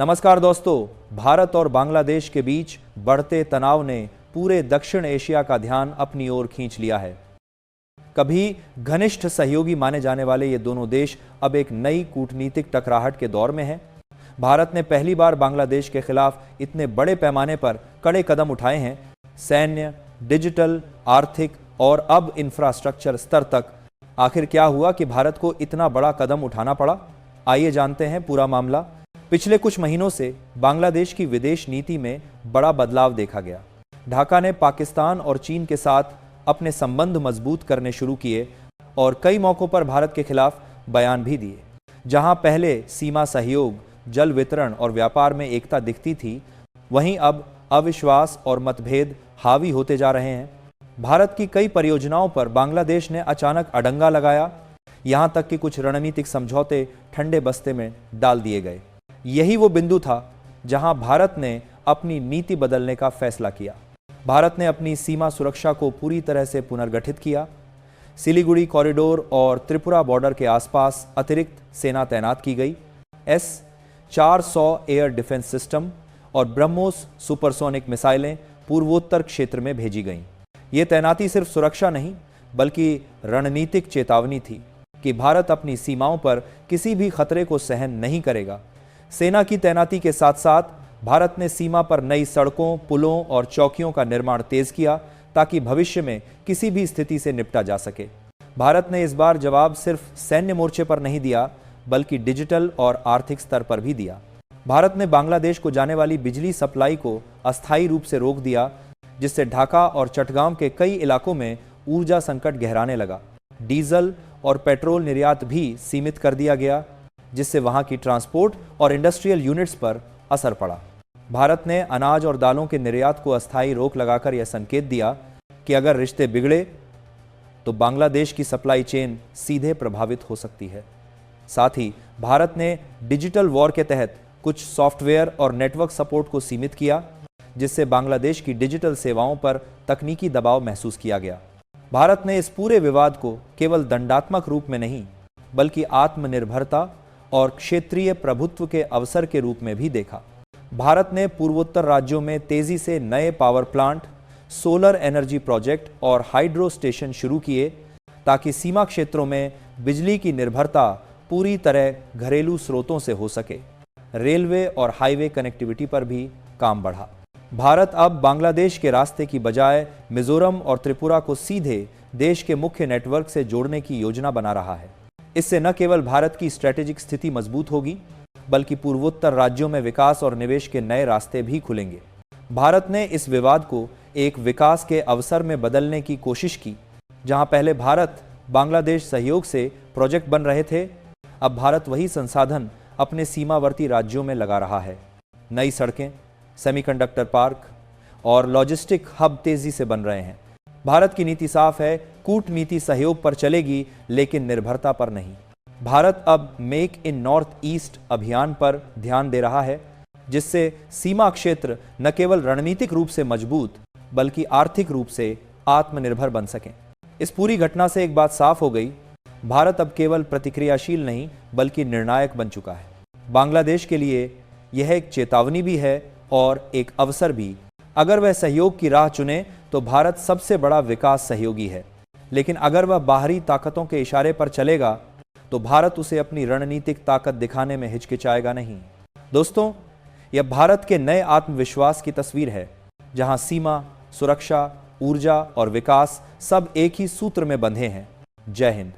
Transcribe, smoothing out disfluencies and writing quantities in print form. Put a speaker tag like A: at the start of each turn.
A: नमस्कार दोस्तों, भारत और बांग्लादेश के बीच बढ़ते तनाव ने पूरे दक्षिण एशिया का ध्यान अपनी ओर खींच लिया है। कभी घनिष्ठ सहयोगी माने जाने वाले ये दोनों देश अब एक नई कूटनीतिक टकराहट के दौर में हैं। भारत ने पहली बार बांग्लादेश के खिलाफ इतने बड़े पैमाने पर कड़े कदम उठाए हैं। सैन्य, डिजिटल, आर्थिक और अब इंफ्रास्ट्रक्चर स्तर तक। आखिर क्या हुआ कि भारत को इतना बड़ा कदम उठाना पड़ा? आइए जानते हैं पूरा मामला। पिछले कुछ महीनों से बांग्लादेश की विदेश नीति में बड़ा बदलाव देखा गया। ढाका ने पाकिस्तान और चीन के साथ अपने संबंध मजबूत करने शुरू किए और कई मौकों पर भारत के खिलाफ बयान भी दिए। जहां पहले सीमा सहयोग, जल वितरण और व्यापार में एकता दिखती थी, वहीं अब अविश्वास और मतभेद हावी होते जा रहे हैं। भारत की कई परियोजनाओं पर बांग्लादेश ने अचानक अड़ंगा लगाया, यहां तक कि कुछ रणनीतिक समझौते ठंडे बस्ते में डाल दिए गए। यही वो बिंदु था जहां भारत ने अपनी नीति बदलने का फैसला किया। भारत ने अपनी सीमा सुरक्षा को पूरी तरह से पुनर्गठित किया। सिलीगुड़ी कॉरिडोर और त्रिपुरा बॉर्डर के आसपास अतिरिक्त सेना तैनात की गई। S-400 एयर डिफेंस सिस्टम और ब्रह्मोस सुपरसोनिक मिसाइलें पूर्वोत्तर क्षेत्र में भेजी गईं। ये तैनाती सिर्फ सुरक्षा नहीं, बल्कि रणनीतिक चेतावनी थी कि भारत अपनी सीमाओं पर किसी भी खतरे को सहन नहीं करेगा। सेना की तैनाती के साथ साथ भारत ने सीमा पर नई सड़कों, पुलों और चौकियों का निर्माण तेज किया ताकि भविष्य में किसी भी स्थिति से निपटा जा सके। भारत ने इस बार जवाब सिर्फ सैन्य मोर्चे पर नहीं दिया, बल्कि डिजिटल और आर्थिक स्तर पर भी दिया। भारत ने बांग्लादेश को जाने वाली बिजली सप्लाई को अस्थायी रूप से रोक दिया, जिससे ढाका और चटगांव के कई इलाकों में ऊर्जा संकट गहराने लगा। डीजल और पेट्रोल निर्यात भी सीमित कर दिया गया, जिससे वहां की ट्रांसपोर्ट और इंडस्ट्रियल यूनिट्स पर असर पड़ा। भारत ने अनाज और दालों के निर्यात को अस्थायी रोक लगाकर यह संकेत दिया कि अगर रिश्ते बिगड़े तो बांग्लादेश की सप्लाई चेन सीधे प्रभावित हो सकती है। साथ ही भारत ने डिजिटल वॉर के तहत कुछ सॉफ्टवेयर और नेटवर्क सपोर्ट को सीमित किया, जिससे बांग्लादेश की डिजिटल सेवाओं पर तकनीकी दबाव महसूस किया गया। भारत ने इस पूरे विवाद को केवल दंडात्मक रूप में नहीं, बल्कि आत्मनिर्भरता और क्षेत्रीय प्रभुत्व के अवसर के रूप में भी देखा। भारत ने पूर्वोत्तर राज्यों में तेजी से नए power plant, solar energy project और हाइड्रो स्टेशन शुरू किए ताकि सीमा क्षेत्रों में बिजली की निर्भरता पूरी तरह घरेलू स्रोतों से हो सके। रेलवे और हाईवे कनेक्टिविटी पर भी काम बढ़ा। भारत अब बांग्लादेश के रास्ते की बजाय मिजोरम और त्रिपुरा को सीधे देश के मुख्य नेटवर्क से जोड़ने की योजना बना रहा है। इससे न केवल भारत की स्ट्रेटेजिक स्थिति मजबूत होगी, बल्कि पूर्वोत्तर राज्यों में विकास और निवेश के नए रास्ते भी खुलेंगे। भारत ने इस विवाद को एक विकास के अवसर में बदलने की कोशिश की। जहां पहले भारत बांग्लादेश सहयोग से प्रोजेक्ट बन रहे थे, अब भारत वही संसाधन अपने सीमावर्ती राज्यों में लगा रहा है। नई सड़कें, सेमीकंडक्टर पार्क और लॉजिस्टिक हब तेजी से बन रहे हैं। भारत की नीति साफ है, कूटनीति सहयोग पर चलेगी, लेकिन निर्भरता पर नहीं। भारत अब मेक इन नॉर्थ ईस्ट अभियान पर ध्यान दे रहा है, जिससे सीमा क्षेत्र न केवल रणनीतिक रूप से मजबूत, बल्कि आर्थिक रूप से आत्मनिर्भर बन सकें। इस पूरी घटना से एक बात साफ हो गई, भारत अब केवल प्रतिक्रियाशील नहीं, बल्कि निर्णायक बन चुका है। बांग्लादेश के लिए यह एक चेतावनी भी है और एक अवसर भी। अगर वह सहयोग की राह चुने तो भारत सबसे बड़ा विकास सहयोगी है, लेकिन अगर वह बाहरी ताकतों के इशारे पर चलेगा तो भारत उसे अपनी रणनीतिक ताकत दिखाने में हिचकिचाएगा नहीं। दोस्तों, यह भारत के नए आत्मविश्वास की तस्वीर है, जहां सीमा, सुरक्षा, ऊर्जा और विकास सब एक ही सूत्र में बंधे हैं। जय हिंद।